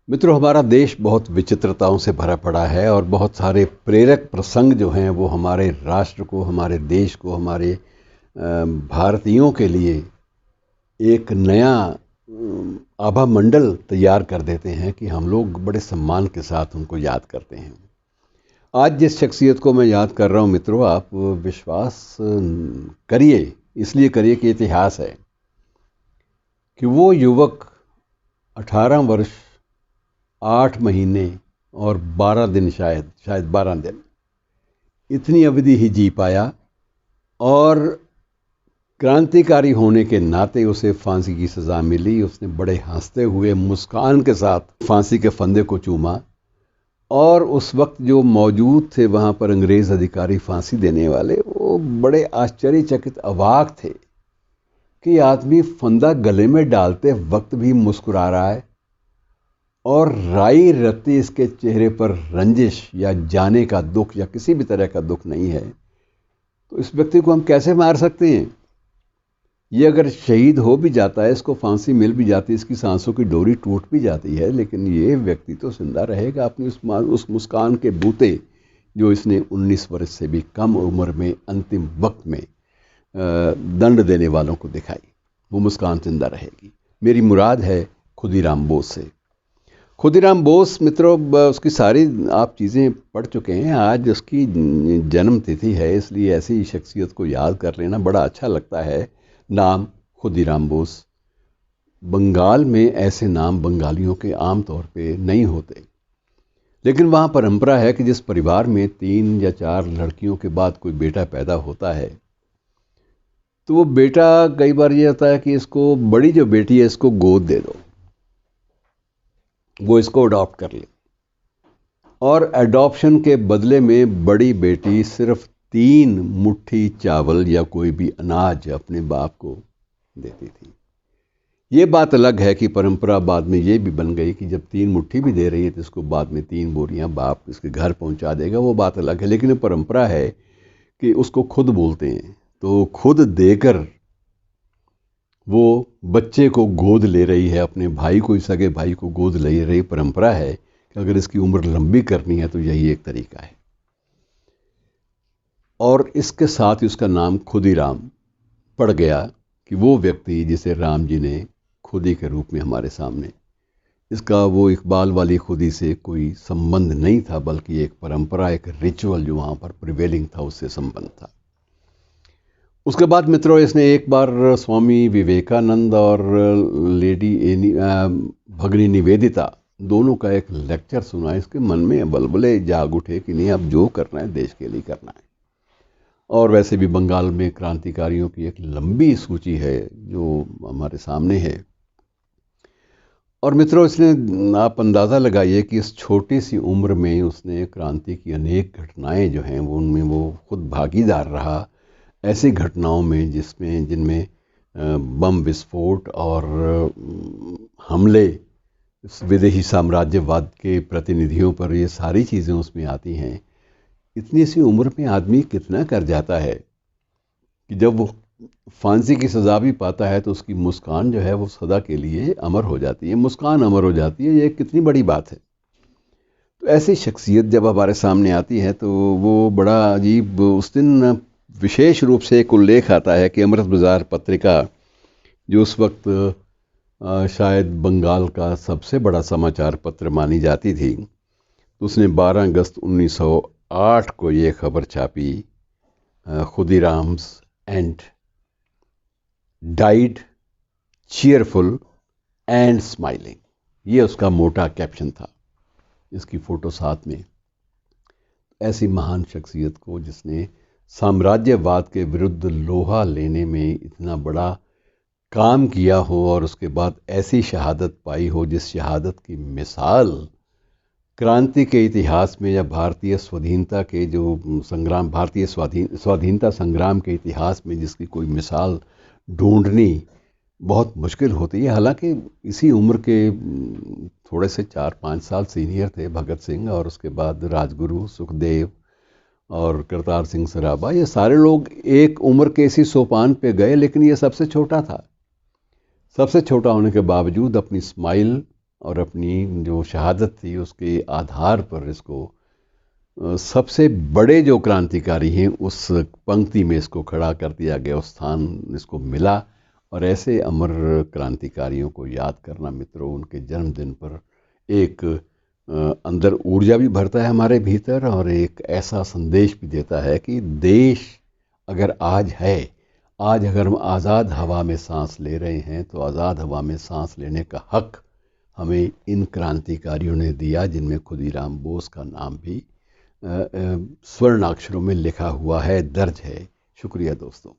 मित्रों, हमारा देश बहुत विचित्रताओं से भरा पड़ा है और बहुत सारे प्रेरक प्रसंग जो हैं वो हमारे राष्ट्र को, हमारे देश को, हमारे भारतीयों के लिए एक नया आभा मंडल तैयार कर देते हैं कि हम लोग बड़े सम्मान के साथ उनको याद करते हैं। आज जिस शख्सियत को मैं याद कर रहा हूँ मित्रों, आप विश्वास करिए, इसलिए करिए कि इतिहास है कि वो युवक 18 वर्ष 8 महीने और 12 दिन, शायद 12 दिन, इतनी अवधि ही जी पाया और क्रांतिकारी होने के नाते उसे फांसी की सज़ा मिली। उसने बड़े हंसते हुए, मुस्कान के साथ फांसी के फंदे को चूमा और उस वक्त जो मौजूद थे वहाँ पर अंग्रेज़ अधिकारी फांसी देने वाले, वो बड़े आश्चर्यचकित, अवाक थे कि आदमी फंदा गले में डालते वक्त भी मुस्कुरा रहा है और राई रत्ती इसके चेहरे पर रंजिश या जाने का दुख या किसी भी तरह का दुख नहीं है। तो इस व्यक्ति को हम कैसे मार सकते हैं? ये अगर शहीद हो भी जाता है, इसको फांसी मिल भी जाती है, इसकी सांसों की डोरी टूट भी जाती है, लेकिन ये व्यक्ति तो जिंदा रहेगा अपनी उस मुस्कान के बूते जो इसने 19 वर्ष से भी कम उम्र में अंतिम वक्त में दंड देने वालों को दिखाई। वो मुस्कान जिंदा रहेगी। मेरी मुराद है खुदीराम बोस से। खुदीराम बोस मित्रों, उसकी सारी आप चीज़ें पढ़ चुके हैं। आज उसकी जन्म तिथि है, इसलिए ऐसी शख्सियत को याद कर लेना बड़ा अच्छा लगता है। नाम खुदीराम बोस। बंगाल में ऐसे नाम बंगालियों के आम तौर पे नहीं होते, लेकिन वहाँ परंपरा है कि जिस परिवार में 3 या 4 लड़कियों के बाद कोई बेटा पैदा होता है तो वो बेटा, कई बार ये होता है कि इसको, बड़ी जो बेटी है इसको गोद दे दो, वो इसको अडॉप्ट कर ले, और अडॉप्शन के बदले में बड़ी बेटी सिर्फ 3 मुट्ठी चावल या कोई भी अनाज अपने बाप को देती थी। ये बात अलग है कि परंपरा बाद में ये भी बन गई कि जब 3 मुट्ठी भी दे रही है तो इसको बाद में 3 बोरियां बाप इसके घर पहुंचा देगा। वो बात अलग है, लेकिन परंपरा है कि उसको खुद बोलते हैं, तो खुद देकर वो बच्चे को गोद ले रही है, अपने भाई को, सगे भाई को गोद ले रही। परंपरा है कि अगर इसकी उम्र लंबी करनी है तो यही एक तरीका है। और इसके साथ ही उसका नाम खुदीराम पड़ गया कि वो व्यक्ति जिसे राम जी ने खुदी के रूप में हमारे सामने, इसका वो इकबाल वाली खुदी से कोई संबंध नहीं था, बल्कि एक परंपरा, एक रिचुअल जो वहाँ पर प्रिवेलिंग था, उससे संबंध था। उसके बाद मित्रों, इसने एक बार स्वामी विवेकानंद और लेडी भगनी निवेदिता दोनों का एक लेक्चर सुना। इसके मन में बलबले जाग उठे कि नहीं, अब जो करना है देश के लिए करना है। और वैसे भी बंगाल में क्रांतिकारियों की एक लंबी सूची है जो हमारे सामने है। और मित्रों, इसने, आप अंदाज़ा लगाइए कि इस छोटी सी उम्र में उसने क्रांति की अनेक घटनाएं जो हैं वो, उनमें वो खुद भागीदार रहा। ऐसी घटनाओं में जिनमें बम विस्फोट और हमले विदेशी साम्राज्यवाद के प्रतिनिधियों पर, ये सारी चीज़ें उसमें आती हैं। इतनी सी उम्र में आदमी कितना कर जाता है कि जब वो फांसी की सज़ा भी पाता है तो उसकी मुस्कान जो है वो सदा के लिए अमर हो जाती है। मुस्कान अमर हो जाती है, ये कितनी बड़ी बात है। तो ऐसी शख्सियत जब हमारे सामने आती है तो वो बड़ा अजीब, उस दिन विशेष रूप से एक उल्लेख आता है कि अमृत बाज़ार पत्रिका, जो उस वक्त शायद बंगाल का सबसे बड़ा समाचार पत्र मानी जाती थी, तो उसने 12 अगस्त 1908 को ये खबर छापी, खुदीराम्स and died cheerful and smiling. ये उसका मोटा कैप्शन था, इसकी फ़ोटो साथ में। ऐसी महान शख्सियत को, जिसने साम्राज्यवाद के विरुद्ध लोहा लेने में इतना बड़ा काम किया हो और उसके बाद ऐसी शहादत पाई हो, जिस शहादत की मिसाल क्रांति के इतिहास में या भारतीय स्वाधीनता के जो संग्राम, भारतीय स्वाधीनता संग्राम के इतिहास में जिसकी कोई मिसाल ढूंढनी बहुत मुश्किल होती है। हालांकि इसी उम्र के थोड़े से 4-5 साल सीनियर थे भगत सिंह, और उसके बाद राजगुरु, सुखदेव और करतार सिंह सराभा, ये सारे लोग एक उम्र के इसी सोपान पे गए, लेकिन ये सबसे छोटा था। सबसे छोटा होने के बावजूद अपनी स्माइल और अपनी जो शहादत थी उसके आधार पर इसको सबसे बड़े जो क्रांतिकारी हैं उस पंक्ति में इसको खड़ा कर दिया गया, उस स्थान इसको मिला। और ऐसे अमर क्रांतिकारियों को याद करना मित्रों, उनके जन्मदिन पर एक अंदर ऊर्जा भी भरता है हमारे भीतर, और एक ऐसा संदेश भी देता है कि देश अगर आज है, आज अगर हम आज़ाद हवा में सांस ले रहे हैं तो आज़ाद हवा में सांस लेने का हक हमें इन क्रांतिकारियों ने दिया, जिनमें खुदीराम बोस का नाम भी स्वर्ण अक्षरों में लिखा हुआ है, दर्ज है। शुक्रिया दोस्तों।